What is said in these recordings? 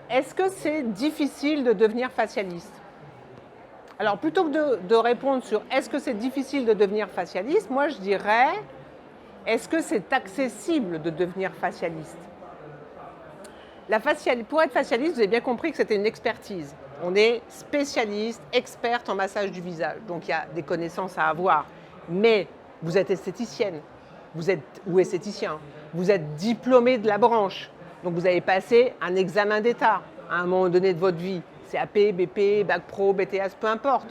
Est-ce que c'est difficile de devenir facialiste? Alors, plutôt que de répondre sur est-ce que c'est difficile de devenir facialiste, moi je dirais est-ce que c'est accessible de devenir facialiste? Pour être facialiste, vous avez bien compris que c'était une expertise. On est spécialiste, experte en massage du visage. Donc il y a des connaissances à avoir. Mais vous êtes esthéticienne, ou esthéticien, vous êtes diplômé de la branche. Donc vous avez passé un examen d'État à un moment donné de votre vie. CAP, BP, Bac Pro, BTS, peu importe.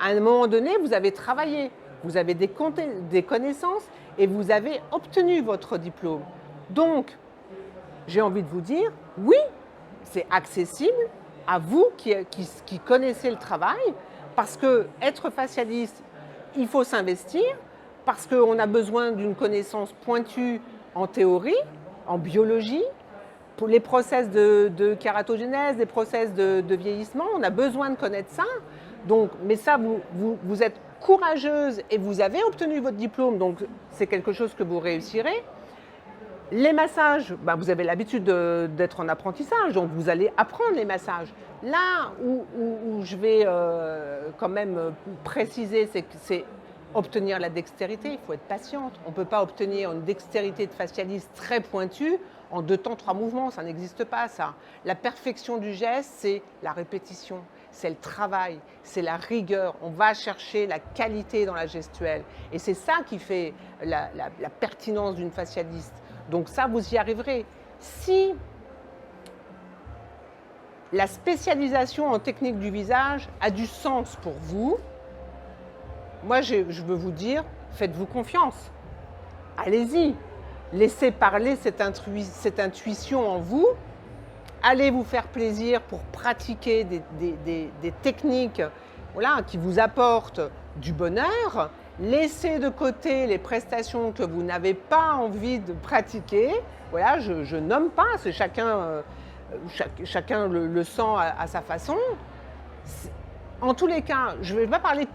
À un moment donné, vous avez travaillé, vous avez des connaissances et vous avez obtenu votre diplôme. Donc, j'ai envie de vous dire, oui, c'est accessible à vous qui connaissez le travail, parce que être facialiste, il faut s'investir, parce qu'on a besoin d'une connaissance pointue en théorie, en biologie, pour les process de kératogénèse, les process de vieillissement, on a besoin de connaître ça. Donc, mais ça, vous êtes courageuse et vous avez obtenu votre diplôme, donc c'est quelque chose que vous réussirez. Les massages, vous avez l'habitude d'être en apprentissage, donc vous allez apprendre les massages. Là où je vais quand même préciser, c'est que c'est obtenir la dextérité, il faut être patiente. On ne peut pas obtenir une dextérité de facialiste très pointue en 2 temps, 3 mouvements, ça n'existe pas ça. La perfection du geste, c'est la répétition, c'est le travail, c'est la rigueur. On va chercher la qualité dans la gestuelle. Et c'est ça qui fait la pertinence d'une facialiste. Donc ça, vous y arriverez. Si la spécialisation en technique du visage a du sens pour vous, moi je veux vous dire, faites-vous confiance. Allez-y. Laissez parler cette intuition en vous. Allez vous faire plaisir pour pratiquer des techniques qui vous apportent du bonheur. Laissez de côté les prestations que vous n'avez pas envie de pratiquer. Voilà, je nomme pas, c'est chacun le sent à sa façon. En tous les cas, je ne vais pas parler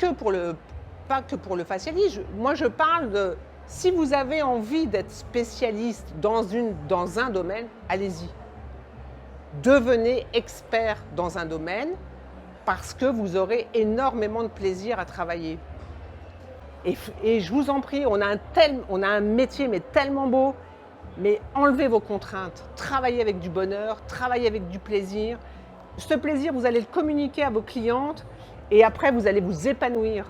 pas que pour le facialisme. Moi, je parle de si vous avez envie d'être spécialiste dans un domaine, allez-y. Devenez expert dans un domaine parce que vous aurez énormément de plaisir à travailler. Et je vous en prie, on a un métier mais tellement beau, mais enlevez vos contraintes, travaillez avec du bonheur, travaillez avec du plaisir. Ce plaisir, vous allez le communiquer à vos clientes et après, vous allez vous épanouir.